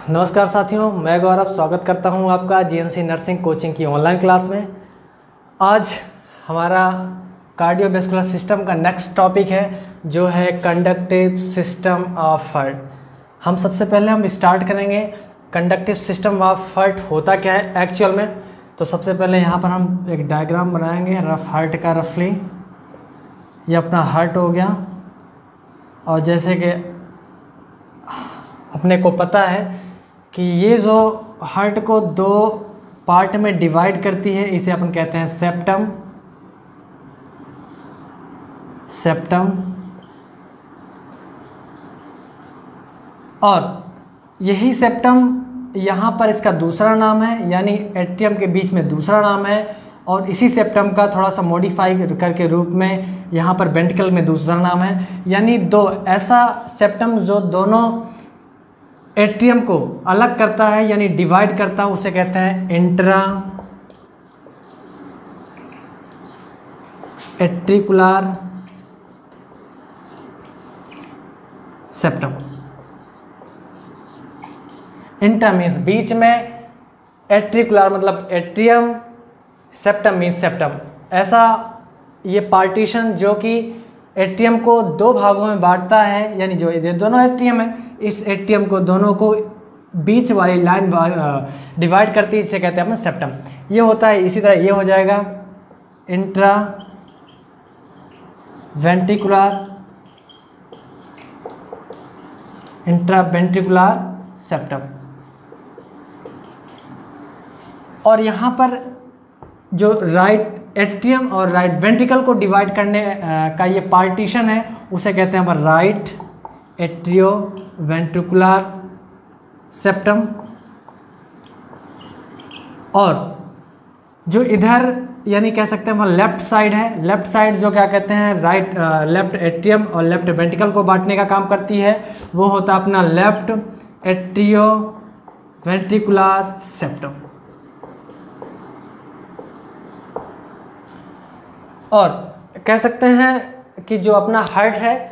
नमस्कार साथियों, मैं गौरव स्वागत करता हूं आपका जीएनसी नर्सिंग कोचिंग की ऑनलाइन क्लास में। आज हमारा कार्डियोवैस्कुलर सिस्टम का नेक्स्ट टॉपिक है जो है कंडक्टिव सिस्टम ऑफ हार्ट। हम सबसे पहले स्टार्ट करेंगे कंडक्टिव सिस्टम ऑफ हार्ट होता क्या है एक्चुअल में। तो सबसे पहले यहाँ पर हम एक डायग्राम बनाएंगे हार्ट का रफली। ये अपना हार्ट हो गया, और जैसे कि अपने को पता है कि ये जो हार्ट को दो पार्ट में डिवाइड करती है, इसे अपन कहते हैं सेप्टम। और यही सेप्टम यहाँ पर इसका दूसरा नाम है, यानी एट्रियम के बीच में दूसरा नाम है। और इसी सेप्टम का थोड़ा सा मॉडिफाई करके रूप में यहाँ पर वेंट्रिकल में दूसरा नाम है। यानी दो ऐसा सेप्टम जो दोनों एट्रियम को अलग करता है यानी डिवाइड करता है, उसे कहते हैं इंट्रा एट्रिकुलर सेप्टम। इंट्रा मीन्स बीच में, एट्रिकुलर मतलब एट्रियम, सेप्टम मीन्स सेप्टम। ऐसा ये पार्टीशन जो कि एट्रियम को दो भागों में बांटता है, यानी जो ये दोनों एट्रियम है, इस एट्रियम को दोनों को बीच वाली लाइन डिवाइड करती है, इसे कहते हैं अपन सेप्टम। ये होता है। इसी तरह ये हो जाएगा इंट्रा वेंट्रिकुलर सेप्टम। और यहाँ पर जो राइट एट्रियम और राइट वेंट्रिकल को डिवाइड करने का ये पार्टीशन है, उसे कहते हैं अपन राइट एट्रियो वेंट्रिकुलर सेप्टम। और जो इधर यानी कह सकते हैं हम लेफ्ट साइड है, लेफ्ट साइड जो क्या कहते हैं लेफ्ट एट्रियम और लेफ्ट वेंट्रिकल को बांटने का काम करती है, वो होता है अपना लेफ्ट एट्रियो वेंट्रिकुलर सेप्टम। और कह सकते हैं कि जो अपना हार्ट है,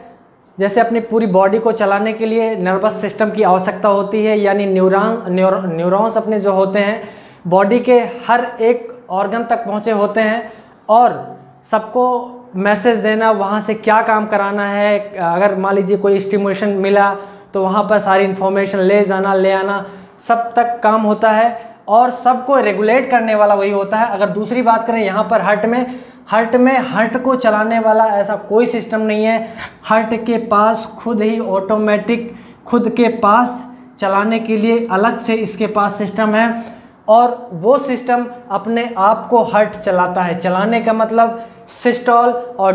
जैसे अपनी पूरी बॉडी को चलाने के लिए नर्वस सिस्टम की आवश्यकता होती है, यानी न्यूरॉन्स अपने जो होते हैं बॉडी के हर एक ऑर्गन तक पहुँचे होते हैं, और सबको मैसेज देना, वहाँ से क्या काम कराना है। अगर मान लीजिए कोई स्टिमुलेशन मिला तो वहाँ पर सारी इन्फॉर्मेशन ले जाना ले आना सब तक काम होता है, और सबको रेगुलेट करने वाला वही होता है। अगर दूसरी बात करें यहाँ पर हार्ट को चलाने वाला ऐसा कोई सिस्टम नहीं है। हार्ट के पास खुद ही ऑटोमेटिक खुद के पास चलाने के लिए अलग से इसके पास सिस्टम है, और वो सिस्टम अपने आप को हार्ट चलाता है। चलाने का मतलब सिस्टोल और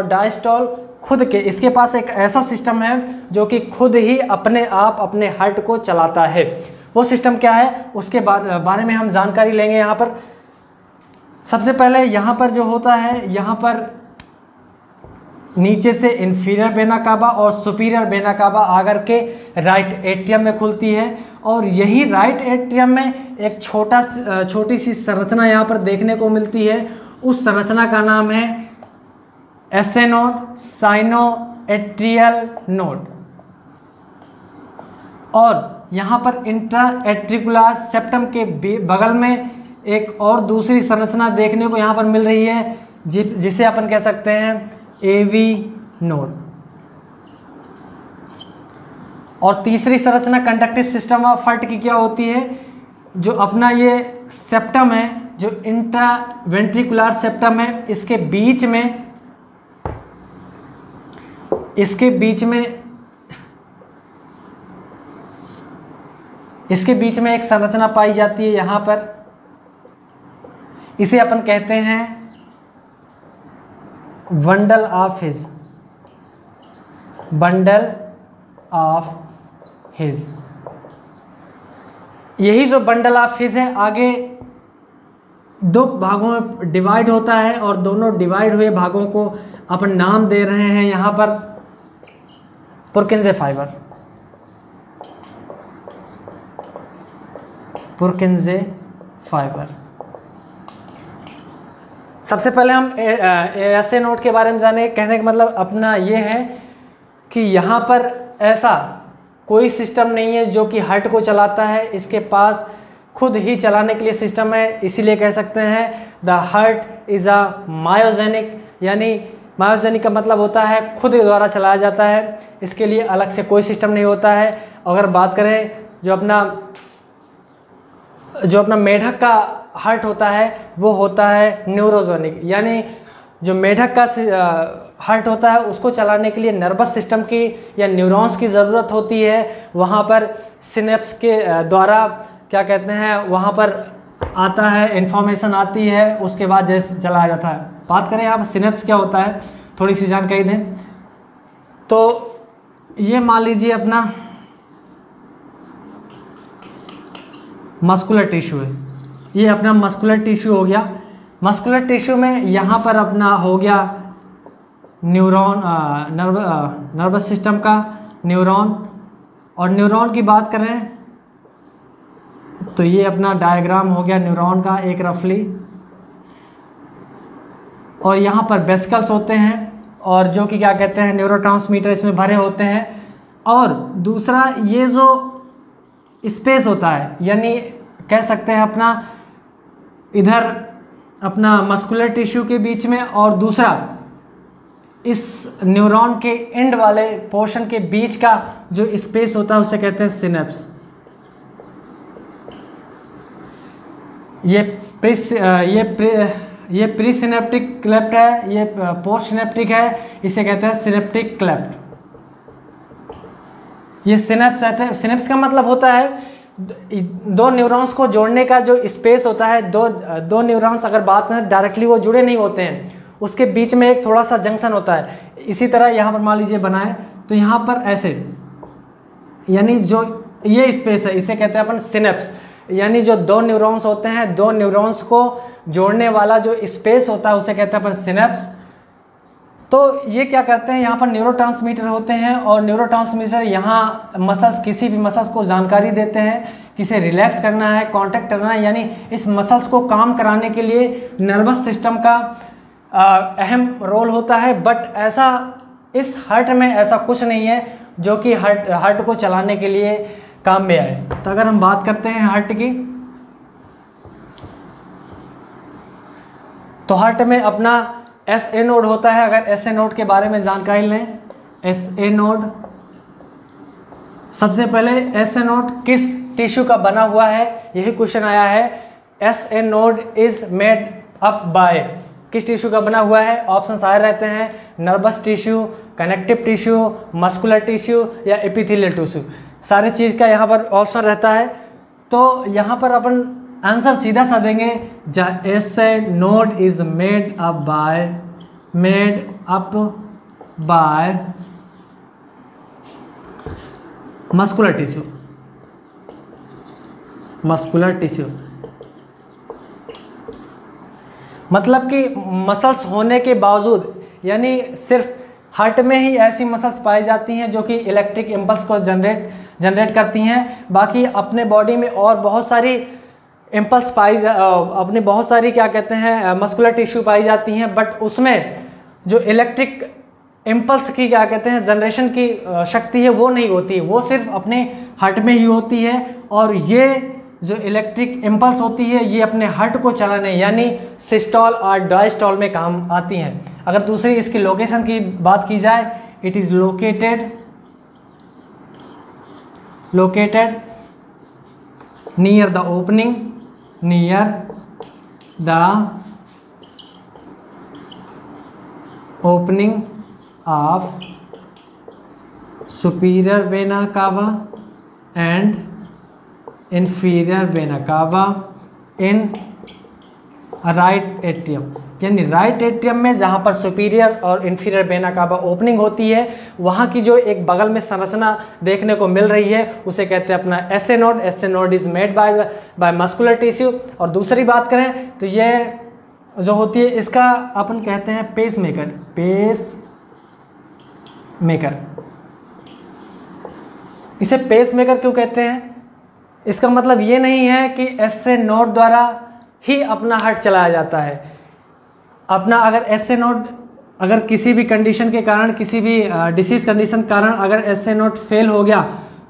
डायस्टोल खुद के, इसके पास एक ऐसा सिस्टम है जो कि खुद ही अपने आप अपने हार्ट को चलाता है। वो सिस्टम क्या है उसके बारे में हम जानकारी लेंगे। यहाँ पर सबसे पहले यहाँ पर जो होता है, यहाँ पर नीचे से इंफीरियर वेना कावा और सुपीरियर वेना कावा आकर के राइट एट्रियम में खुलती है, और यही राइट एट्रियम में एक छोटी सी संरचना यहाँ पर देखने को मिलती है। उस संरचना का नाम है SA node, cyano atrial node. और यहाँ पर इंट्रा एट्रिकुलर सेप्टम के बगल में एक और दूसरी संरचना देखने को यहाँ पर मिल रही है, जिसे अपन कह सकते हैं एवी नोड। और तीसरी संरचना कंडक्टिव सिस्टम ऑफ हार्ट की क्या होती है, जो अपना ये सेप्टम है, जो इंट्रा वेंट्रिकुलर सेप्टम है, इसके बीच में एक संरचना पाई जाती है यहाँ पर। इसे अपन कहते हैं बंडल ऑफ हिज। यही जो बंडल ऑफ हिज है, आगे दो भागों में डिवाइड होता है, और दोनों डिवाइड हुए भागों को अपन नाम दे रहे हैं यहाँ पर पुरकिंजे फाइबर। सबसे पहले हम एसए नोड के बारे में जाने। कहने का मतलब अपना ये है कि यहाँ पर ऐसा कोई सिस्टम नहीं है जो कि हार्ट को चलाता है, इसके पास खुद ही चलाने के लिए सिस्टम है। इसीलिए कह सकते हैं the heart is a myogenic, यानी मायोजेनिक का मतलब होता है खुद द्वारा चलाया जाता है, इसके लिए अलग से कोई सिस्टम नहीं होता है। अगर बात करें जो अपना मेढक का हार्ट होता है वो होता है न्यूरोजेनिक, यानी जो मेढक का हार्ट होता है उसको चलाने के लिए नर्वस सिस्टम की या न्यूरॉन्स की ज़रूरत होती है। वहाँ पर सिनेप्स के द्वारा क्या कहते हैं, वहाँ पर आता है, इन्फॉर्मेशन आती है, उसके बाद जैसे चलाया जाता है। बात करें यहाँ पर सिनेप्स क्या होता है, थोड़ी सी जानकारी दें तो ये मान लीजिए अपना मस्कुलर टिश्यू है, ये अपना मस्कुलर टिश्यू हो गया। मस्कुलर टिश्यू में यहाँ पर अपना हो गया न्यूरॉन, नर्वस सिस्टम का न्यूरॉन। और न्यूरॉन की बात करें तो ये अपना डायग्राम हो गया न्यूरॉन का एक रफली। और यहाँ पर वेसिकल्स होते हैं और जो कि क्या कहते हैं न्यूरोट्रांसमीटर इसमें भरे होते हैं। और दूसरा ये जो स्पेस होता है, यानी कह सकते हैं अपना इधर अपना मस्कुलर टिश्यू के बीच में और दूसरा इस न्यूरॉन के एंड वाले पोर्शन के बीच का जो स्पेस होता है उसे कहते हैं सिनेप्स। ये प्री सिनेप्टिक क्लेफ्ट है, ये पोस्ट सिनेप्टिक है, इसे कहते हैं सिनेप्टिक क्लेफ्ट। ये सिनेप्स का मतलब होता है दो न्यूरॉन्स को जोड़ने का जो स्पेस होता है। दो न्यूरॉन्स अगर बात में डायरेक्टली वो जुड़े नहीं होते हैं, उसके बीच में एक थोड़ा सा जंक्शन होता है। इसी तरह यहाँ पर मान लीजिए बनाए तो यहाँ पर ऐसे, यानी जो ये स्पेस है इसे कहते हैं अपन सिनेप्स, यानी जो दो न्यूरॉन्स होते हैं, दो न्यूरॉन्स को जोड़ने वाला जो स्पेस होता है उसे कहते हैं अपन सिनेप्स। तो ये क्या करते हैं, यहाँ पर न्यूरोट्रांसमीटर होते हैं और न्यूरोट्रांसमीटर यहाँ मसल्स, किसी भी मसल्स को जानकारी देते हैं किसे रिलैक्स करना है, कॉन्ट्रैक्ट करना है, यानी इस मसल्स को काम कराने के लिए नर्वस सिस्टम का अहम रोल होता है। बट ऐसा इस हार्ट में ऐसा कुछ नहीं है जो कि हार्ट को चलाने के लिए काम में आए। तो अगर हम बात करते हैं हार्ट की, तो हार्ट में अपना SA नोड होता है। अगर SA नोड के बारे में जानकारी लें, SA नोड, सबसे पहले SA नोड किस टिश्यू का बना हुआ है, यही क्वेश्चन आया है। SA node is made up by, किस टिश्यू का बना हुआ है? ऑप्शन आए रहते हैं, nervous tissue, connective tissue, muscular tissue या एपिथेलियल टिश्यू। सारी चीज़ का यहाँ पर ऑप्शन रहता है। तो यहाँ पर अपन आंसर सीधा सा देंगे, SA node is made up by muscular tissue. Muscular tissue मतलब कि मसल्स होने के बावजूद, यानी सिर्फ हार्ट में ही ऐसी मसल्स पाई जाती हैं जो कि इलेक्ट्रिक इम्पल्स को जनरेट करती हैं। बाकी अपने बॉडी में और बहुत सारी इम्पल्स अपने बहुत सारी क्या कहते हैं मस्कुलर टिश्यू पाई जाती हैं, बट उसमें जो इलेक्ट्रिक इम्पल्स की क्या कहते हैं जनरेशन की शक्ति है वो नहीं होती, वो सिर्फ अपने हार्ट में ही होती है। और ये जो इलेक्ट्रिक इम्पल्स होती है ये अपने हार्ट को चलाने, यानी सिस्टोल और डायस्टोल में काम आती हैं। अगर दूसरी इसकी लोकेशन की बात की जाए, it is located near the opening of superior vena cava and inferior vena cava in right atrium, यानी राइट एट्रियम में जहाँ पर सुपीरियर और इन्फीरियर वेना कावा ओपनिंग होती है, वहाँ की जो एक बगल में संरचना देखने को मिल रही है उसे कहते हैं अपना SA node. SA node is made by muscular tissue. और दूसरी बात करें तो ये जो होती है इसका अपन कहते हैं पेस मेकर। इसे पेस मेकर क्यों कहते हैं? इसका मतलब ये नहीं है कि SA नोड द्वारा ही अपना हार्ट चलाया जाता है। अपना अगर SA नोड, अगर किसी भी कंडीशन के कारण, किसी भी डिसीज कंडीशन के कारण अगर SA नोड फेल हो गया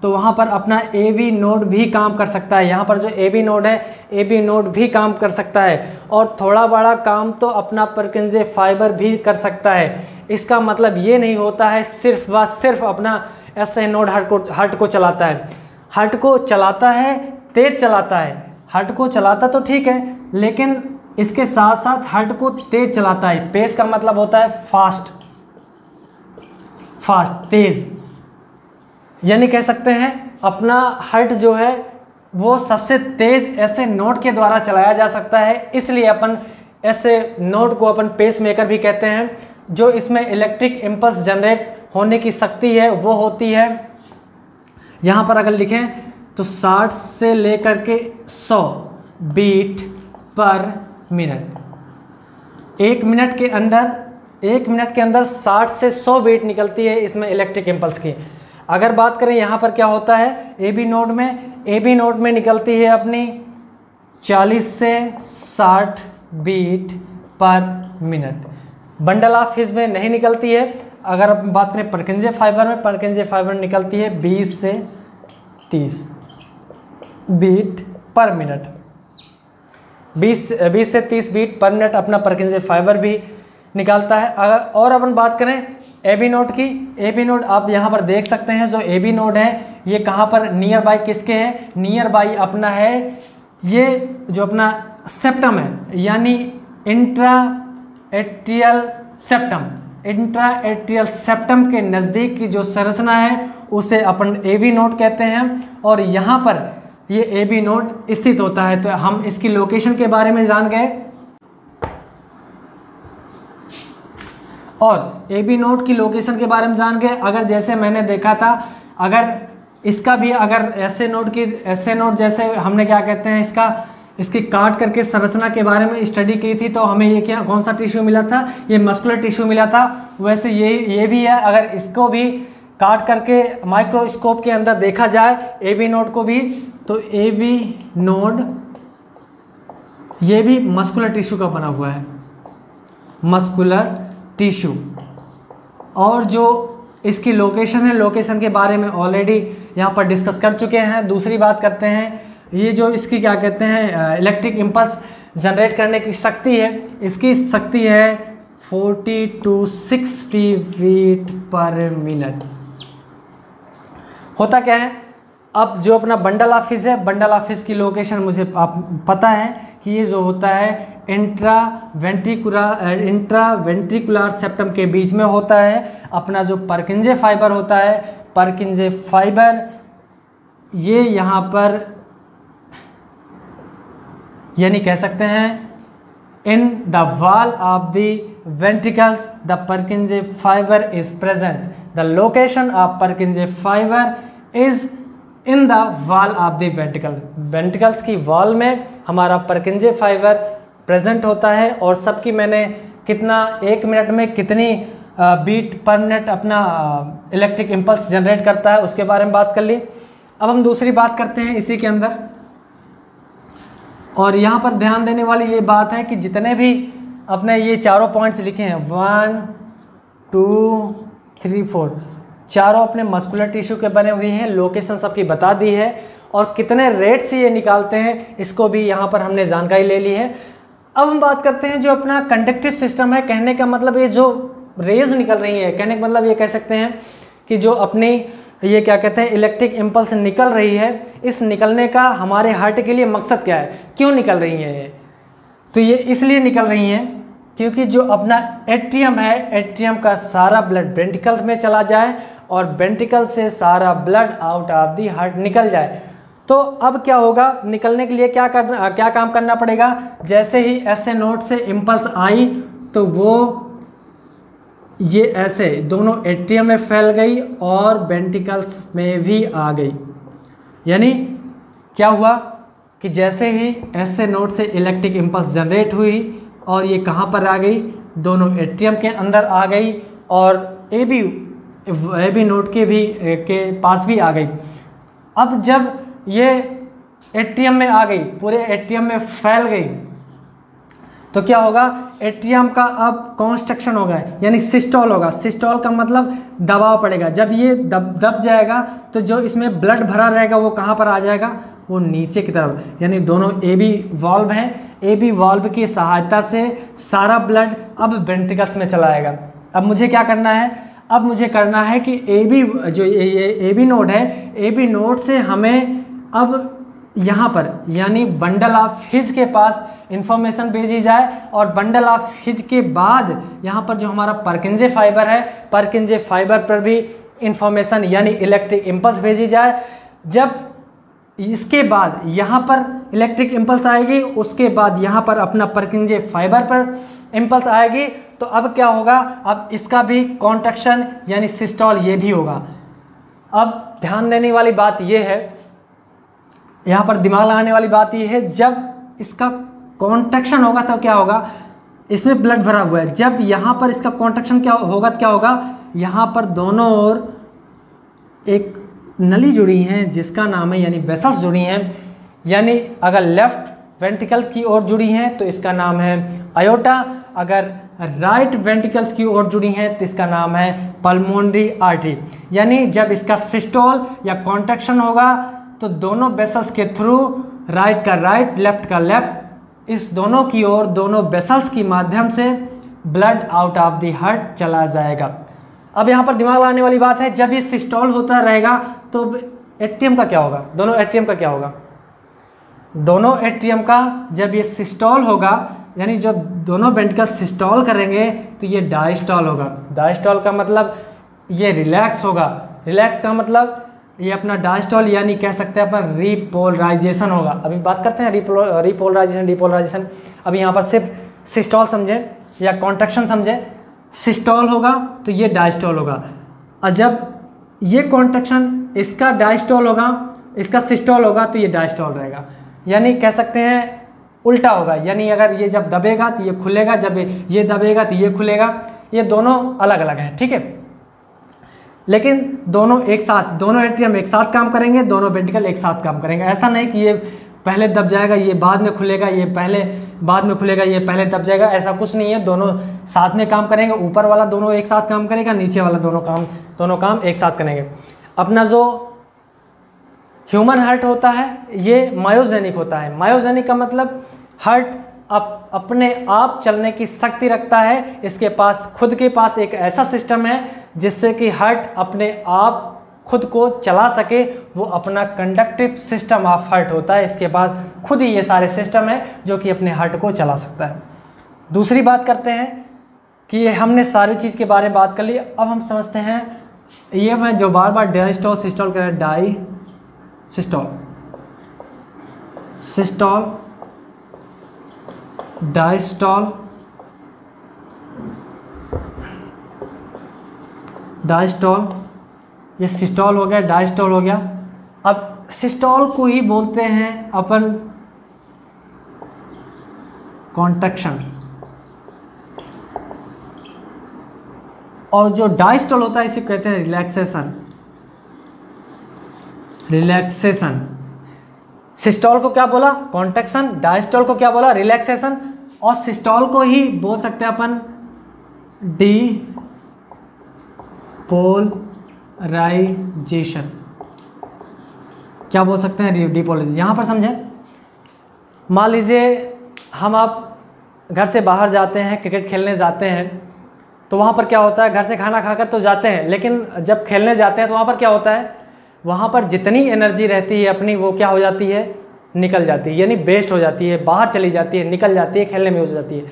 तो वहाँ पर अपना ए बी नोड भी काम कर सकता है। यहाँ पर जो ए बी नोड है, ए बी नोड भी काम कर सकता है और थोड़ा बड़ा काम तो अपना परकिंजे फाइबर भी कर सकता है। इसका मतलब ये नहीं होता है सिर्फ व सिर्फ अपना एस ए नोड हर्ट को चलाता है। हर्ट को चलाता है, तेज चलाता है। हर्ट को चलाता तो ठीक है, लेकिन इसके साथ साथ हर्ट को तेज चलाता है। पेस का मतलब होता है फास्ट, तेज। यानी कह सकते हैं अपना हर्ट जो है वो सबसे तेज ऐसे नोड के द्वारा चलाया जा सकता है। इसलिए अपन ऐसे नोड को अपन पेस मेकर भी कहते हैं। जो इसमें इलेक्ट्रिक इम्पल्स जनरेट होने की शक्ति है वो होती है, यहाँ पर अगर लिखें तो 60 से लेकर के 100 बीट पर मिनट। एक मिनट के अंदर 60 से 100 बीट निकलती है इसमें इलेक्ट्रिक इम्पल्स की। अगर बात करें यहाँ पर क्या होता है ए बी नोड में निकलती है अपनी 40 से 60 बीट पर मिनट। बंडल ऑफ फिश में नहीं निकलती है। अगर आप बात करें परकिंजे फाइबर में निकलती है 20 से 30 बीट पर मिनट। 20 से 30 बीट पर मिनट अपना परकिंजे फाइबर भी निकालता है। अगर और अपन बात करें ए बी नोड की, ए बी नोड आप यहाँ पर देख सकते हैं जो ए बी नोड है ये कहाँ पर नियर बाई किसके है, नियर बाई अपना है ये जो अपना सेप्टम है, यानी इंट्रा एट्रियल सेप्टम के नज़दीक की जो संरचना है उसे अपन ए बी नोड कहते हैं। और यहाँ पर ये ए बी नोड स्थित होता है। तो हम इसकी लोकेशन के बारे में जान गए और ए बी नोड की लोकेशन के बारे में जान गए। अगर जैसे मैंने देखा था, अगर इसका भी अगर ऐसे नोड जैसे हमने क्या कहते हैं इसकी काट करके संरचना के बारे में स्टडी की थी तो हमें ये कौन सा टिश्यू मिला था, ये मस्कुलर टिश्यू मिला था। वैसे ये भी है, अगर इसको भी काट करके माइक्रोस्कोप के अंदर देखा जाए ए बी नोड को भी, तो ए बी नोड ये भी मस्कुलर टिश्यू का बना हुआ है, मस्कुलर टिश्यू। और जो इसकी लोकेशन है, लोकेशन के बारे में ऑलरेडी यहाँ पर डिस्कस कर चुके हैं। दूसरी बात करते हैं, ये जो इसकी क्या कहते हैं इलेक्ट्रिक इम्पल्स जनरेट करने की शक्ति है, इसकी शक्ति है 40 to 60 बीट पर मिनट। होता क्या है, अब जो अपना बंडल ऑफ फिश है, बंडल ऑफ फिश की लोकेशन मुझे आप पता है कि ये जो होता है इंट्रा वेंट्रिकुलर सेप्टम के बीच में होता है। अपना जो परकिंजे फाइबर होता है, परकिंजे फाइबर ये यहाँ पर यानी कह सकते हैं in the wall of the ventricles the परकिंजे fibre is present. The location of परकिंजे fibre is in the wall of the ventricles की वॉल में हमारा परकिंजे फाइबर प्रेजेंट होता है। और सबकी मैंने कितना, एक मिनट में कितनी बीट पर मिनट अपना इलेक्ट्रिक इम्पल्स जनरेट करता है उसके बारे में बात कर ली। अब हम दूसरी बात करते हैं इसी के अंदर, और यहाँ पर ध्यान देने वाली ये बात है कि जितने भी अपने ये चारों पॉइंट्स लिखे हैं 1 2 3 4 चारों अपने मस्कुलर टिश्यू के बने हुए हैं। लोकेशन सबकी बता दी है और कितने रेट से ये निकालते हैं इसको भी यहाँ पर हमने जानकारी ले ली है। अब हम बात करते हैं जो अपना कंडक्टिव सिस्टम है। कहने का मतलब ये जो रेज निकल रही है, कहने का मतलब ये कह सकते हैं कि जो अपनी ये क्या कहते हैं इलेक्ट्रिक इम्पल्स निकल रही है, इस निकलने का हमारे हार्ट के लिए मकसद क्या है, क्यों निकल रही है ये? तो ये इसलिए निकल रही हैं क्योंकि जो अपना एट्रियम है, एट्रियम का सारा ब्लड वेंट्रिकल में चला जाए और वेंट्रिकल से सारा blood out of the heart निकल जाए। तो अब क्या होगा, निकलने के लिए क्या काम करना पड़ेगा? जैसे ही ऐसे नोड से इम्पल्स आई तो वो ये ऐसे दोनों एट्रियम में फैल गई और वेंट्रिकल्स में भी आ गई। यानी क्या हुआ कि जैसे ही ऐसे नोड से इलेक्ट्रिक इम्पल्स जनरेट हुई और ये कहाँ पर आ गई, दोनों एट्रियम के अंदर आ गई और ए बी नोड के पास भी आ गई। अब जब ये एट्रियम में आ गई, पूरे एट्रियम में फैल गई, तो क्या होगा, एट्रियम का अब कॉन्स्ट्रक्शन होगा यानी सिस्टोल होगा। सिस्टोल का मतलब दबाव पड़ेगा, जब ये दब जाएगा तो जो इसमें ब्लड भरा रहेगा वो कहाँ पर आ जाएगा, वो नीचे की तरफ। यानी दोनों ए बी वाल्व हैं, ए बी वाल्व की सहायता से सारा ब्लड अब वेंट्रिकल्स में चला आएगा। अब मुझे क्या करना है, अब मुझे करना है कि ए बी जो ए बी नोड है, ए बी नोड से हमें अब यहाँ पर यानी बंडल ऑफ हिज के पास इंफॉर्मेशन भेजी जाए, और बंडल ऑफ हिज के बाद यहाँ पर जो हमारा परकिंजे फाइबर है, परकिंजे फाइबर पर भी इंफॉर्मेशन यानी इलेक्ट्रिक इम्पल्स भेजी जाए। जब इसके बाद यहाँ पर इलेक्ट्रिक इम्पल्स आएगी, उसके बाद यहाँ पर अपना परकिंजे फाइबर पर इम्पल्स आएगी, तो अब क्या होगा, अब इसका भी कॉन्ट्रैक्शन यानी सिस्टोल ये भी होगा। अब ध्यान देने वाली बात ये है, यहाँ पर दिमाग लगाने वाली बात ये है, जब इसका कॉन्ट्रैक्शन होगा तो क्या होगा, इसमें ब्लड भरा हुआ है, जब यहाँ पर इसका कॉन्ट्रैक्शन क्या होगा, क्या होगा, यहाँ पर दोनों ओर एक नली जुड़ी हैं जिसका नाम है यानी वेसल्स जुड़ी हैं, यानी अगर लेफ्ट वेंट्रिकल की ओर जुड़ी हैं तो इसका नाम है अयोटा, अगर राइट वेंट्रिकल्स की ओर जुड़ी हैं तो इसका नाम है पल्मोनरी आर्टरी। यानी जब इसका सिस्टोल या कॉन्ट्रैक्शन होगा तो दोनों वेसल्स के थ्रू, राइट का राइट, लेफ्ट का लेफ्ट, इस दोनों की ओर दोनों वेसल्स के माध्यम से blood out of the heart चला जाएगा। अब यहाँ पर दिमाग लगाने वाली बात है, जब ये सिस्टोल होता रहेगा तो एट्रियम का क्या होगा, दोनों एट्रियम का क्या होगा, दोनों एट्रियम का जब ये सिस्टोल होगा यानी जब दोनों वेंट्रिकल सिस्टोल करेंगे तो ये डायस्टोल होगा। डायस्टोल का मतलब ये रिलैक्स होगा, रिलैक्स का मतलब ये अपना डायस्टोल यानी कह सकते हैं अपन रीपोलराइजेशन होगा। अभी बात करते हैं रीपोलराइजेशन डिपोलराइजेशन। अभी यहाँ पर सिर्फ सिस्टोल समझे या कॉन्ट्रैक्शन समझे, सिस्टोल होगा तो ये डायस्टोल होगा, और जब ये कॉन्ट्रैक्शन इसका डायस्टोल होगा, इसका सिस्टोल होगा तो ये डायस्टोल रहेगा। यानी कह सकते हैं उल्टा होगा, यानी अगर ये जब दबेगा तो ये खुलेगा, जब ये दबेगा तो ये खुलेगा। ये दोनों अलग अलग हैं, ठीक है, लेकिन दोनों एक साथ, दोनों एट्रियम एक साथ काम करेंगे, दोनों वेंट्रिकल एक साथ काम करेंगे। ऐसा नहीं कि ये पहले दब जाएगा, ये बाद में खुलेगा, ये पहले बाद में खुलेगा, ये पहले दब जाएगा, ऐसा कुछ नहीं है। दोनों साथ में काम करेंगे, ऊपर वाला दोनों एक साथ काम करेगा, नीचे वाला दोनों काम एक साथ करेंगे। अपना जो ह्यूमन हार्ट होता है ये मायोजेनिक होता है। मायोजेनिक का मतलब हार्ट अपने आप चलने की शक्ति रखता है, इसके पास खुद के पास एक ऐसा सिस्टम है जिससे कि हार्ट अपने आप खुद को चला सके, वो अपना कंडक्टिव सिस्टम ऑफ हार्ट होता है। इसके बाद खुद ही ये सारे सिस्टम है जो कि अपने हार्ट को चला सकता है। दूसरी बात करते हैं कि हमने सारी चीज़ के बारे में बात कर ली, अब हम समझते हैं ये मैं जो बार बार डायस्टोल सिस्टोल कर diastole systole diastole diastole, ये सिस्टोल हो गया, डायस्टोल हो गया। अब सिस्टोल को ही बोलते हैं अपन कॉन्ट्रैक्शन, और जो डायस्टोल होता है इसे कहते हैं रिलैक्सेशन। रिलैक्सेशन, सिस्टोल को क्या बोला, कॉन्ट्रैक्शन, डायस्टोल को क्या बोला, रिलैक्सेशन, और सिस्टोल को ही बोल सकते हैं अपन डीपोलराइजेशन। क्या बोल सकते हैं, डीपोलराइजेशन। यहाँ पर समझें, मान लीजिए हम आप घर से बाहर जाते हैं, क्रिकेट खेलने जाते हैं, तो वहाँ पर क्या होता है, घर से खाना खाकर तो जाते हैं, लेकिन जब खेलने जाते हैं तो वहाँ पर क्या होता है, वहाँ पर जितनी एनर्जी रहती है अपनी वो क्या हो जाती है, निकल जाती है, यानी वेस्ट हो जाती है, बाहर चली जाती है, निकल जाती है, खेलने में हो जाती है।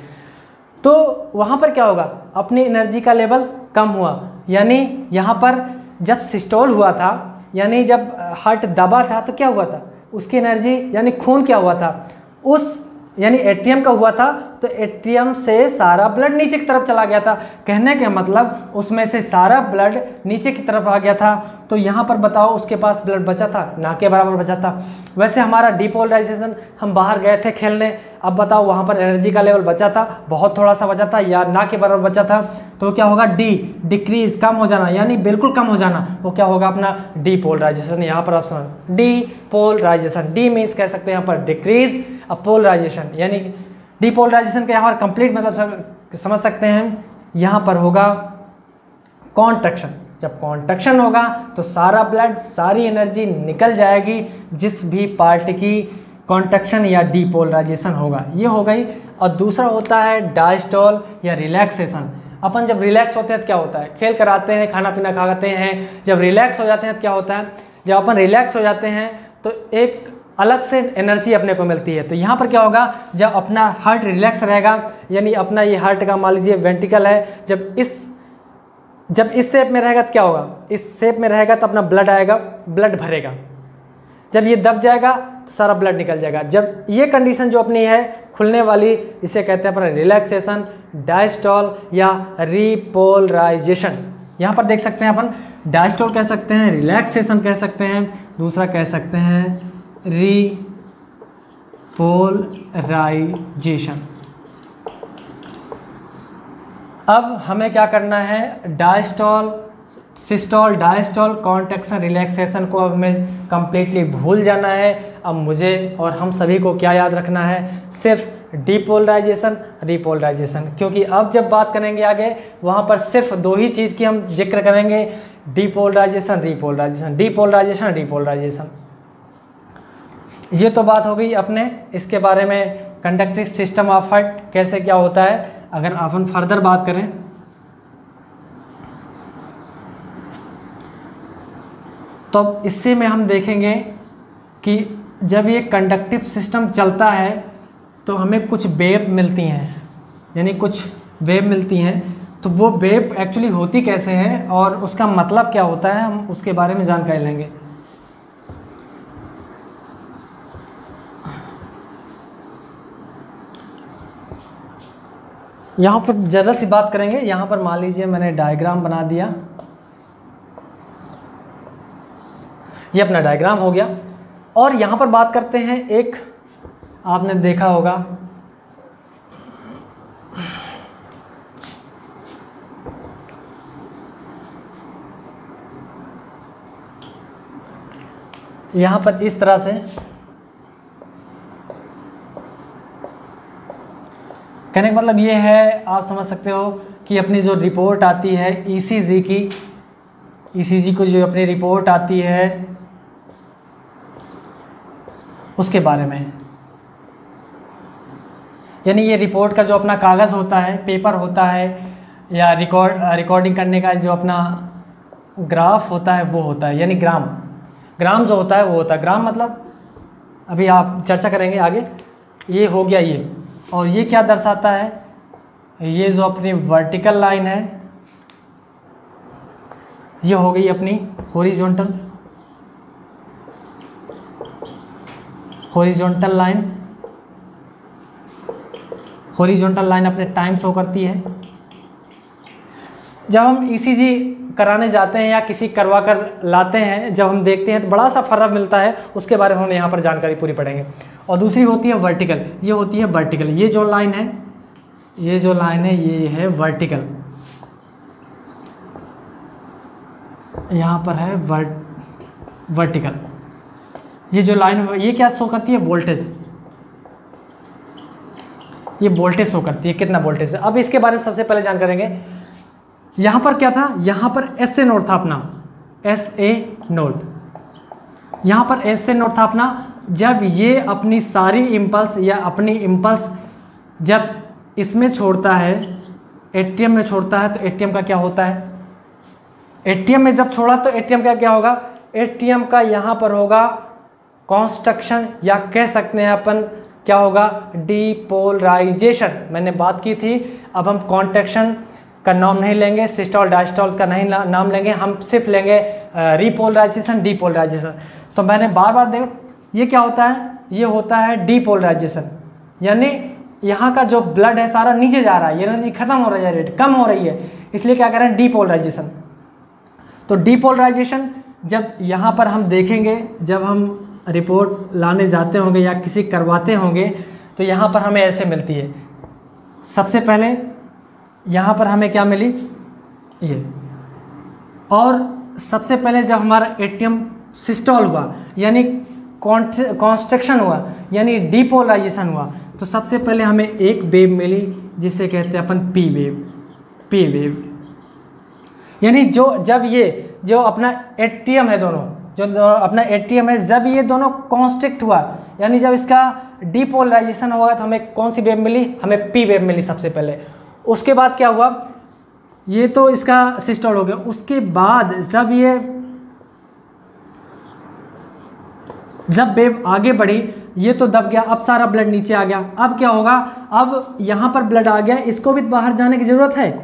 तो वहाँ पर क्या होगा, अपनी एनर्जी का लेवल कम हुआ। यानी यहाँ पर जब सिस्टोल हुआ था, यानी जब हार्ट दबा था तो क्या हुआ था, उसकी एनर्जी यानी खून क्या हुआ था, उस यानी एट्रियम का हुआ था, तो एट्रियम से सारा ब्लड नीचे की तरफ चला गया था। कहने का मतलब उसमें से सारा ब्लड नीचे की तरफ आ गया था। तो यहाँ पर बताओ उसके पास ब्लड बचा था, ना के बराबर बचा था। वैसे हमारा डीपोलराइजेशन, हम बाहर गए थे खेलने, अब बताओ वहाँ पर एनर्जी का लेवल बचा था, बहुत थोड़ा सा बचा था या ना के बराबर बचा था, तो क्या होगा, डिक्रीज, कम हो जाना, यानी बिल्कुल कम हो जाना, वो क्या होगा अपना डीपोलराइजेशन। यहाँ पर आप समझ, डीपोलराइजेशन, डी मीन्स कह सकते हैं यहाँ पर डिक्रीज, पोलराइजेशन यानी डीपोलराइजेशन का यहाँ पर कंप्लीट मतलब समझ सकते हैं, यहाँ पर होगा कॉन्ट्रैक्शन। जब कॉन्ट्रैक्शन होगा तो सारा ब्लड, सारी एनर्जी निकल जाएगी जिस भी पार्ट की कॉन्ट्रैक्शन या डीपोलराइजेशन होगा, ये हो गई। और दूसरा होता है डायस्टॉल या रिलैक्सेशन। अपन जब रिलैक्स होते हैं तो क्या होता है, खेल कराते हैं, खाना पीना खाते हैं, जब रिलैक्स हो जाते हैं तो क्या होता है, जब अपन रिलैक्स हो जाते हैं तो एक अलग से एनर्जी अपने को मिलती है। तो यहाँ पर क्या होगा, जब अपना हार्ट रिलैक्स रहेगा, यानी अपना ये हार्ट का मान लीजिए वेंट्रिकल है, जब इस शेप में रहेगा तो क्या होगा, इस शेप में रहेगा तो अपना ब्लड आएगा, ब्लड भरेगा। जब ये दब जाएगा तो सारा ब्लड निकल जाएगा। जब ये कंडीशन जो अपनी है खुलने वाली, इसे कहते हैं अपना रिलैक्सेशन, डायस्टॉल या रिपोलराइजेशन। यहाँ पर देख सकते हैं अपन डायस्टॉल कह सकते हैं, रिलैक्सेशन कह सकते हैं, दूसरा कह सकते हैं रिपोलराइजेशन। अब हमें क्या करना है, diastole, systole, diastole, contraction, relaxation को अब हमें कंप्लीटली भूल जाना है। अब मुझे और हम सभी को क्या याद रखना है, सिर्फ डीपोलराइजेशन, रिपोलराइजेशन। क्योंकि अब जब बात करेंगे आगे, वहाँ पर सिर्फ दो ही चीज़ की हम जिक्र करेंगे, डीपोलराइजेशन, रिपोलराइजेशन, डीपोलराइजेशन, रिपोलराइजेशन। ये तो बात हो गई अपने इसके बारे में, कंडक्टिव सिस्टम ऑफ हार्ट कैसे क्या होता है। अगर अपन फर्दर बात करें तो इससे में हम देखेंगे कि जब ये कंडक्टिव सिस्टम चलता है तो हमें कुछ वेव मिलती हैं, यानी कुछ वेव मिलती हैं। तो वो वेव एक्चुअली होती कैसे हैं और उसका मतलब क्या होता है, हम उसके बारे में जानकारी लेंगे। यहाँ पर जरा सी बात करेंगे। यहाँ पर मान लीजिए मैंने डायग्राम बना दिया, ये अपना डायग्राम हो गया। और यहाँ पर बात करते हैं, एक आपने देखा होगा यहाँ पर इस तरह से, कहने का मतलब ये है, आप समझ सकते हो कि अपनी जो रिपोर्ट आती है ईसीजी की, ईसीजी को जो अपनी रिपोर्ट आती है उसके बारे में, यानी ये रिपोर्ट का जो अपना कागज़ होता है, पेपर होता है, या रिकॉर्डिंग करने का जो अपना ग्राफ होता है वो होता है, यानी ग्राम जो होता है वो होता है। ग्राम मतलब अभी आप चर्चा करेंगे आगे। ये हो गया ये, और ये क्या दर्शाता है, ये जो अपनी वर्टिकल लाइन है ये हो गई अपनी हॉरिजॉन्टल लाइन। हॉरिजॉन्टल लाइन अपने टाइम शो करती है। जब हम ईसीजी कराने जाते हैं या किसी करवा कर लाते हैं, जब हम देखते हैं तो बड़ा सा फर्क मिलता है, उसके बारे में हम यहाँ पर जानकारी पूरी पढ़ेंगे। और दूसरी होती है वर्टिकल, ये होती है वर्टिकल। ये जो लाइन है, ये जो लाइन है ये है वर्टिकल, यहाँ पर है वर्टिकल। ये जो लाइन ये क्या शो करती है, वोल्टेज, ये वोल्टेज शो करती है, कितना वोल्टेज है। अब इसके बारे में सबसे पहले जान करेंगे। यहाँ पर क्या था, यहाँ पर एस ए नोड था अपना, एस ए नोड, यहाँ पर एस ए नोड था अपना। जब ये अपनी सारी इम्पल्स या अपनी इम्पल्स जब इसमें छोड़ता है, एटीएम में छोड़ता है, तो एटीएम का क्या होता है, एटीएम में जब छोड़ा तो एटीएम का क्या होगा, एटीएम का यहाँ पर होगा कॉन्स्ट्रक्शन, या कह सकते हैं अपन क्या होगा, डीपोलराइजेशन। मैंने बात की थी। अब हम कॉन्ट्रैक्शन का नाम नहीं लेंगे, सिस्टोल डायस्टोल का नहीं नाम लेंगे, हम सिर्फ लेंगे रिपोलराइजेशन, डीपोलराइजेशन। तो मैंने बार बार देखो, ये क्या होता है, ये होता है डीपोलराइजेशन, यानी यहाँ का जो ब्लड है सारा नीचे जा रहा है, एनर्जी खत्म हो रही है, रेट कम हो रही है, इसलिए क्या करें, डीपोलराइजेशन। तो डीपोलराइजेशन जब यहाँ पर हम देखेंगे, जब हम रिपोर्ट लाने जाते होंगे या किसी करवाते होंगे, तो यहाँ पर हमें ऐसे मिलती है। सबसे पहले यहाँ पर हमें क्या मिली, ये, और सबसे पहले जब हमारा एटीएम सिस्टोल हुआ, यानी कॉन्स्ट्रक्शन हुआ, यानी डीपोलराइजेशन हुआ, तो सबसे पहले हमें एक वेव मिली जिसे कहते हैं अपन पी वेव। पी वेव यानी जब ये जो अपना एटीएम है दोनों, जो अपना एटीएम है, जब ये दोनों कॉन्स्ट्रिक्ट हुआ यानी जब इसका डीपोलराइजेशन होगा तो हमें कौन सी वेव मिली, हमें पी वेव मिली सबसे पहले। उसके बाद क्या हुआ, ये तो इसका सिस्टोल हो गया। उसके बाद जब वेव आगे बढ़ी ये तो दब गया, अब सारा ब्लड नीचे आ गया। अब क्या होगा, अब यहाँ पर ब्लड आ गया, इसको भी बाहर जाने की ज़रूरत है,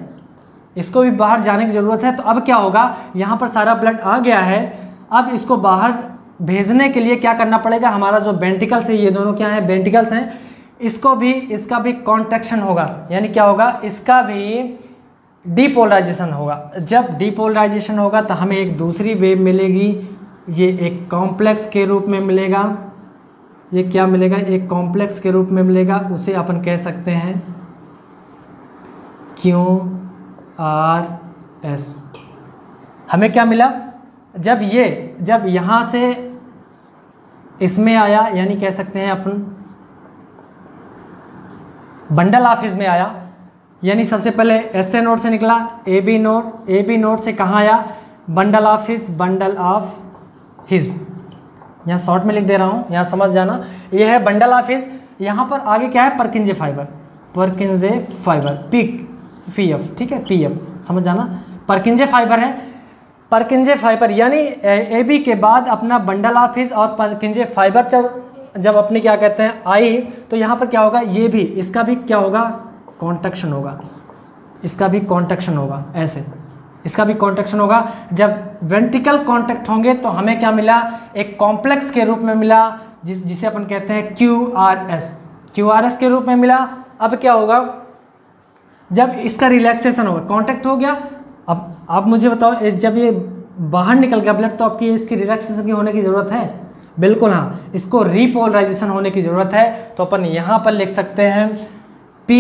इसको भी बाहर जाने की ज़रूरत है। तो अब क्या होगा, यहाँ पर सारा ब्लड आ गया है, अब इसको बाहर भेजने के लिए क्या करना पड़ेगा, हमारा जो वेंट्रिकल्स है, ये दोनों क्या है, वेंट्रिकल्स हैं, इसका भी कॉन्ट्रैक्शन होगा। यानी क्या होगा, इसका भी डीपोलराइजेशन होगा। जब डीपोलराइजेशन होगा तो हमें एक दूसरी वेव मिलेगी, ये एक कॉम्प्लेक्स के रूप में मिलेगा। ये क्या मिलेगा, एक कॉम्प्लेक्स के रूप में मिलेगा, उसे अपन कह सकते हैं QRS। हमें क्या मिला, जब यहाँ से इसमें आया, यानी कह सकते हैं अपन बंडल ऑफ हिज में आया, यानी सबसे पहले एस ए नोड से निकला, ए बी नोड से कहाँ आया, बंडल ऑफ हिज। यहाँ शॉर्ट में लिख दे रहा हूँ, यहाँ समझ जाना, ये है बंडल ऑफ हिज। यहाँ पर आगे क्या है, परकिंजे फाइबर, PF, ठीक है, PF समझ जाना, परकिंजे फाइबर है। परकिंजे फाइबर यानी ए बी के बाद अपना बंडल ऑफ हिज और परकिंजे फाइबर जब अपने क्या कहते हैं आई, तो यहाँ पर क्या होगा, ये भी, इसका भी क्या होगा, कॉन्ट्रैक्शन होगा, इसका भी कॉन्ट्रैक्शन होगा, ऐसे इसका भी कॉन्ट्रैक्शन होगा। जब वेंट्रिकल कॉन्ट्रैक्ट होंगे तो हमें क्या मिला, एक कॉम्प्लेक्स के रूप में मिला, जिसे अपन कहते हैं QRS के रूप में मिला। अब क्या होगा, जब इसका रिलैक्सेशन होगा, कॉन्ट्रैक्ट हो गया, अब मुझे बताओ, जब ये बाहर निकल गया ब्लड तो आपकी इसकी रिलैक्सेशन की होने की ज़रूरत है, बिल्कुल हाँ, इसको रीपोलराइजेशन होने की ज़रूरत है। तो अपन यहाँ पर लिख सकते हैं P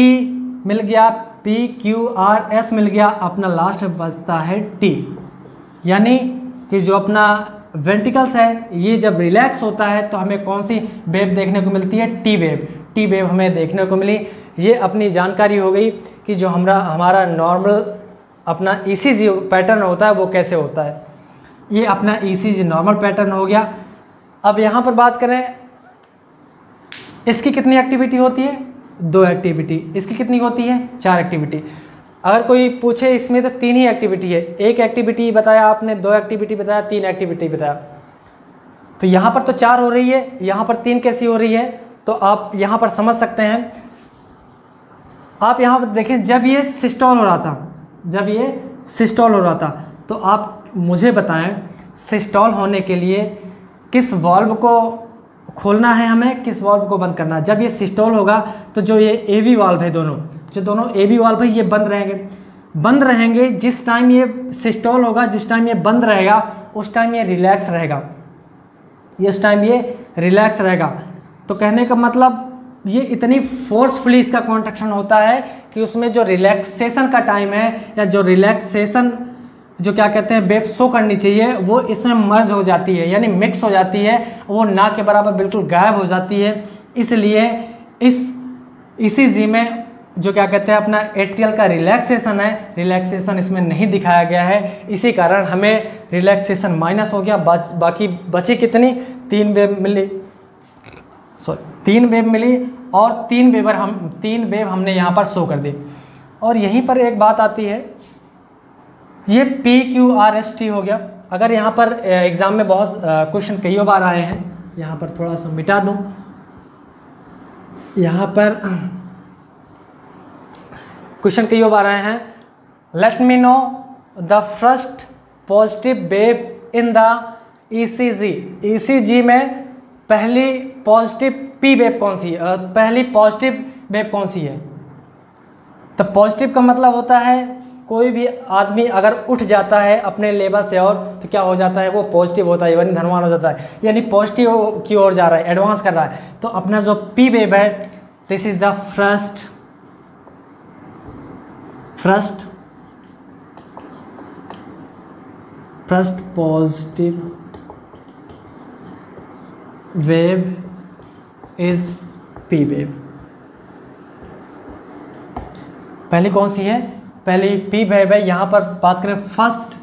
मिल गया, PQRS मिल गया, अपना लास्ट में बचता है T। यानी कि जो अपना वेंट्रिकल्स है ये जब रिलैक्स होता है तो हमें कौन सी वेव देखने को मिलती है, टी वेव हमें देखने को मिली। ये अपनी जानकारी हो गई कि जो हमारा नॉर्मल अपना ECG पैटर्न होता है वो कैसे होता है। ये अपना ECG नॉर्मल पैटर्न हो गया। अब यहाँ पर बात करें, इसकी कितनी एक्टिविटी होती है, 2 एक्टिविटी। इसकी कितनी होती है, 4 एक्टिविटी। अगर कोई पूछे इसमें तो 3 ही एक्टिविटी है, 1 एक्टिविटी बताया आपने, 2 एक्टिविटी बताया, 3 एक्टिविटी बताया। तो यहाँ पर तो 4 हो रही है, यहाँ पर 3 कैसी हो रही है, तो आप यहाँ पर समझ सकते हैं। आप यहाँ पर देखें, जब ये सिस्टोल हो रहा था, तो आप मुझे बताएं सिस्टोल होने के लिए किस वाल्व को खोलना है, हमें किस वाल्व को बंद करना है। जब ये सिस्टोल होगा तो जो ये AV वाल्व है, दोनों AV वाल्व है, ये बंद रहेंगे। जिस टाइम ये सिस्टोल होगा, जिस टाइम ये बंद रहेगा, उस टाइम ये रिलैक्स रहेगा। तो कहने का मतलब ये इतनी फोर्सफुली इसका कॉन्ट्रैक्शन होता है कि उसमें जो रिलैक्सेशन का टाइम है, या जो रिलैक्सेशन जो क्या कहते हैं वेव शो करनी चाहिए, वो इसमें मर्ज हो जाती है, यानी मिक्स हो जाती है, वो ना के बराबर बिल्कुल गायब हो जाती है। इसलिए इस ECG में जो क्या कहते हैं अपना एट्रियल का रिलैक्सेशन है, रिलैक्सेशन इसमें नहीं दिखाया गया है। इसी कारण हमें रिलैक्सेशन माइनस हो गया। बाकी बची कितनी, 3 वेव मिली और 3 वेव हमने यहाँ पर शो कर दी। और यहीं पर एक बात आती है, ये PQRST हो गया। अगर यहाँ पर एग्ज़ाम में बहुत क्वेश्चन कई बार आए हैं, यहाँ पर थोड़ा सा मिटा दूँ, यहाँ पर क्वेश्चन कई बार आए हैं, let me know the first positive wave in the ECG में पहली पॉजिटिव P वेव कौन सी है, पहली पॉजिटिव वेव कौन सी है। तो पॉजिटिव का मतलब होता है कोई भी आदमी अगर उठ जाता है अपने लेवल से और तो क्या हो जाता है, वो पॉजिटिव होता है, यानी धनवान हो जाता है, यानी पॉजिटिव की ओर जा रहा है, एडवांस कर रहा है। तो अपना जो P वेव है, this is the first positive wave is P wave. पहली कौन सी है, पहली पी वेव है। यहाँ पर बात करें first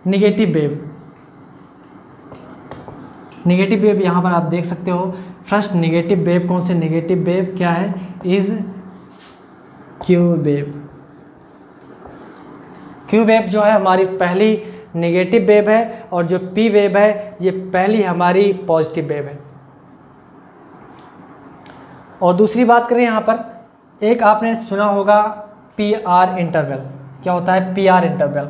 negative wave, negative wave यहाँ पर आप देख सकते हो। फर्स्ट निगेटिव वेव कौन सी, निगेटिव वेव क्या है, is Q wave. Q wave जो है हमारी पहली नेगेटिव वेव है, और जो पी वेव है ये पहली हमारी पॉजिटिव वेव है। और दूसरी बात करें यहाँ पर, एक आपने सुना होगा पी आर इंटरवल। क्या होता है पी आर इंटरवल?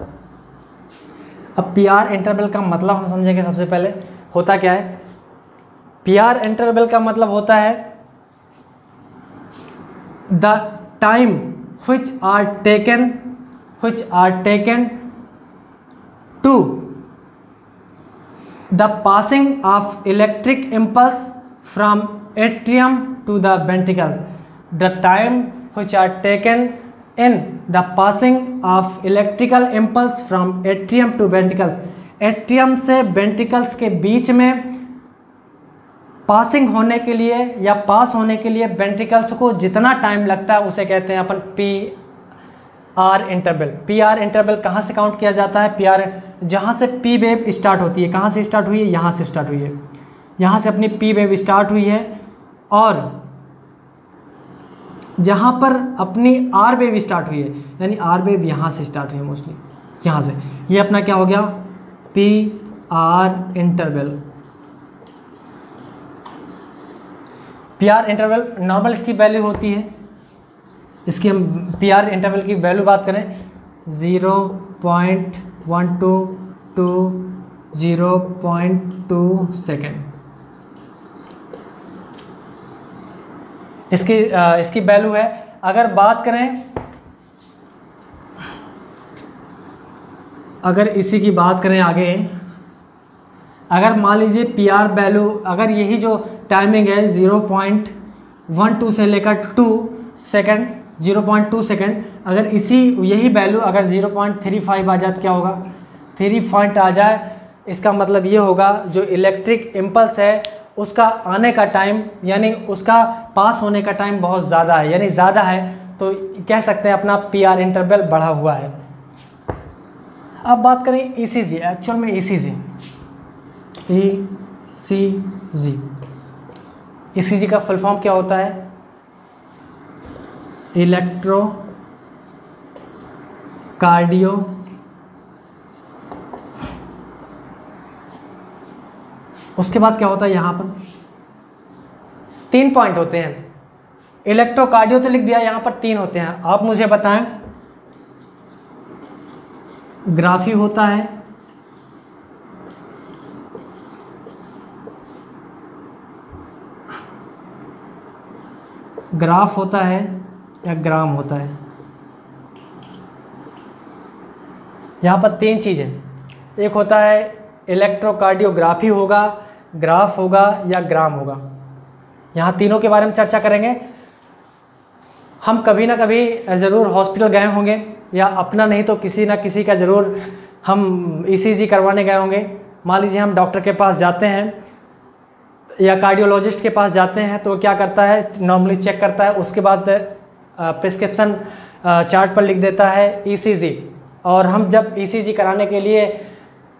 अब पी आर इंटरवल का मतलब हम समझेंगे। सबसे पहले होता क्या है, पी आर इंटरवल का मतलब होता है the time which are taken to the passing of electric impulse from atrium to the ventricle. The time which are taken in the passing of electrical impulse from atrium to ventricles. Atrium से ventricles के बीच में passing होने के लिए या पास होने के लिए वेंट्रिकल्स को जितना टाइम लगता है उसे कहते हैं अपन P R interval. P R interval कहाँ से काउंट किया जाता है, पी आर जहाँ से पी वेव स्टार्ट होती है। कहाँ से स्टार्ट हुई है, यहाँ से स्टार्ट हुई है, यहाँ से अपनी पी वेव स्टार्ट हुई है, और जहाँ पर अपनी आर वेव स्टार्ट हुई है, यानी आर वेव यहाँ से स्टार्ट हुई है मोस्टली, यहाँ से। ये अपना क्या हो गया, P R interval. P R interval normal इसकी वैल्यू होती है, इसकी हम पी आर इंटरवल की वैल्यू बात करें 0.12 to 0.2 सेकेंड। इसकी वैल्यू है। अगर बात करें, अगर इसी की बात करें आगे, अगर मान लीजिए पी आर वैल्यू, अगर यही जो टाइमिंग है 0.12 से लेकर 2 सेकेंड, 0.2 सेकेंड, अगर यही वैल्यू अगर 0.35 आ जाए, क्या होगा, 3 पॉइंट आ जाए, इसका मतलब ये होगा जो इलेक्ट्रिक इम्पल्स है उसका आने का टाइम, यानी उसका पास होने का टाइम बहुत ज़्यादा है, यानी ज़्यादा है, तो कह सकते हैं अपना पी आर इंटरवल बढ़ा हुआ है। अब बात करें ईसीजी, एक्चुअल में ईसीजी, ईसीजी का फुल फॉर्म क्या होता है, इलेक्ट्रो कार्डियो उसके बाद क्या होता है, यहाँ पर 3 पॉइंट होते हैं। इलेक्ट्रोकार्डियो तो लिख दिया, यहाँ पर 3 होते हैं। आप मुझे बताएं, ग्राफी होता है, ग्राफ होता है या ग्राम होता है। यहाँ पर 3 चीज़ें, एक होता है इलेक्ट्रोकार्डियोग्राफी होगा, ग्राफ होगा या ग्राम होगा। यहाँ तीनों के बारे में चर्चा करेंगे। हम कभी ना कभी ज़रूर हॉस्पिटल गए होंगे, या अपना नहीं तो किसी ना किसी का ज़रूर हम ईसीजी करवाने गए होंगे। मान लीजिए हम डॉक्टर के पास जाते हैं या कार्डियोलॉजिस्ट के पास जाते हैं, तो क्या करता है, नॉर्मली चेक करता है, उसके बाद प्रिस्क्रिप्शन चार्ट पर लिख देता है ईसीजी। और हम जब ईसीजी कराने के लिए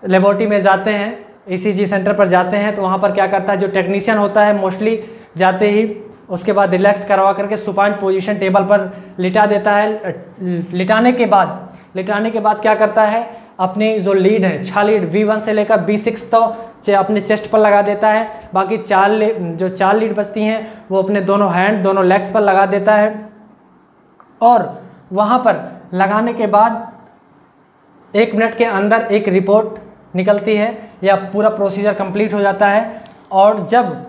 लेबोरेटरी में जाते हैं, ईसीजी सेंटर पर जाते हैं, तो वहाँ पर क्या करता है, जो टेक्नीशियन होता है मोस्टली जाते ही उसके बाद रिलैक्स करवा करके सुपाइन पोजीशन टेबल पर लिटा देता है। लिटाने के बाद क्या करता है, अपनी जो लीड है, 6 लीड V1 से लेकर V6 तो अपने चेस्ट पर लगा देता है। बाकी 4 लीड बचती हैं वो अपने दोनों हैंड, दोनों लेग्स पर लगा देता है। और वहाँ पर लगाने के बाद 1 मिनट के अंदर एक रिपोर्ट निकलती है या पूरा प्रोसीजर कंप्लीट हो जाता है। और जब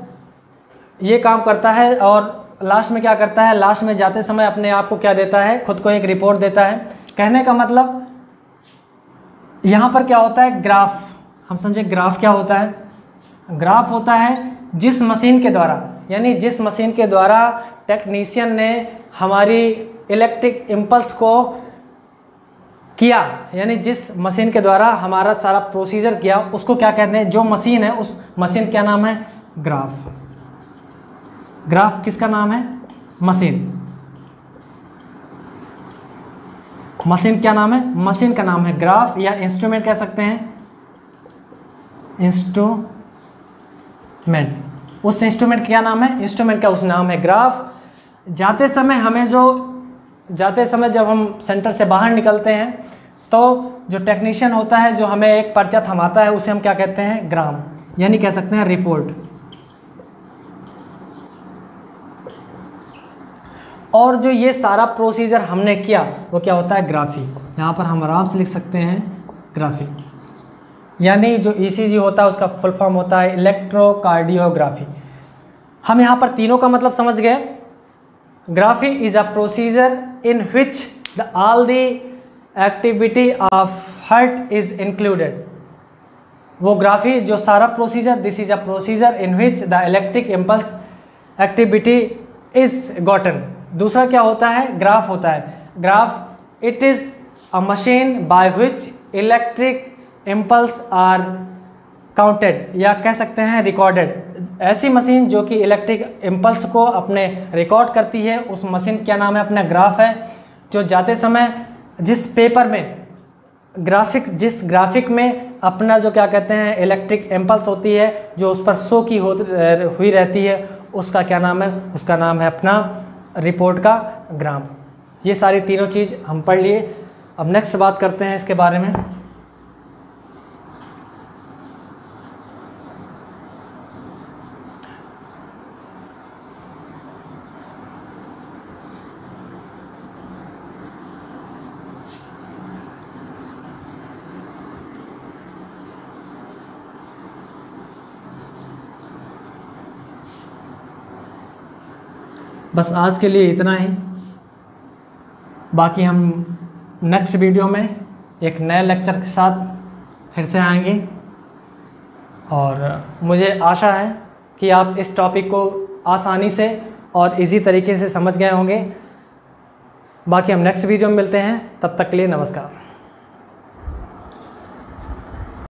ये काम करता है और लास्ट में क्या करता है, लास्ट में जाते समय अपने आप को क्या देता है, खुद को एक रिपोर्ट देता है। कहने का मतलब यहाँ पर क्या होता है, ग्राफ। हम समझे ग्राफ क्या होता है, ग्राफ होता है जिस मशीन के द्वारा, यानी जिस मशीन के द्वारा टेक्नीशियन ने हमारी इलेक्ट्रिक इम्पल्स को किया, यानी जिस मशीन के द्वारा हमारा सारा प्रोसीजर किया, उसको क्या कहते हैं, जो मशीन है उस मशीन क्या नाम है, ग्राफ। ग्राफ किसका नाम है, मशीन। मशीन क्या नाम है? मशीन का नाम है ग्राफ, या इंस्ट्रूमेंट कह सकते हैं, इंस्ट्रूमेंट। उस इंस्ट्रूमेंट का क्या नाम है? इंस्ट्रूमेंट का उस नाम है ग्राफ। जाते समय जब हम सेंटर से बाहर निकलते हैं तो जो टेक्नीशियन होता है जो हमें एक पर्चा थमाता है उसे हम क्या कहते हैं? ग्राम, यानी कह सकते हैं रिपोर्ट। और जो ये सारा प्रोसीजर हमने किया वो क्या होता है? ग्राफी। यहाँ पर हम आराम से लिख सकते हैं ग्राफी, यानी जो ईसीजी होता है उसका फुल फॉर्म होता है इलेक्ट्रोकार्डियोग्राफी। हम यहाँ पर तीनों का मतलब समझ गए। Graphy is a procedure in which all the activity of heart is included. वो ग्राफी जो सारा procedure, this is a procedure in which the electric impulse activity is gotten. दूसरा क्या होता है? ग्राफ होता है। Graph it is a machine by which electric impulse are counted, या कह सकते हैं रिकॉर्डेड। ऐसी मशीन जो कि इलेक्ट्रिक इम्पल्स को अपने रिकॉर्ड करती है, उस मशीन क्या नाम है? अपना ग्राफ है। जो जाते समय जिस पेपर में जिस ग्राफिक में अपना जो क्या कहते हैं इलेक्ट्रिक इम्पल्स होती है जो उस पर शो की हुई रहती है, उसका क्या नाम है? उसका नाम है अपना रिपोर्ट का ग्राम। ये सारी तीनों चीज़ हम पढ़ लिए। अब नेक्स्ट बात करते हैं इसके बारे में। बस आज के लिए इतना ही। बाकी हम नेक्स्ट वीडियो में एक नए लेक्चर के साथ फिर से आएंगे, और मुझे आशा है कि आप इस टॉपिक को आसानी से और इजी तरीके से समझ गए होंगे। बाकी हम नेक्स्ट वीडियो में मिलते हैं, तब तक के लिए नमस्कार।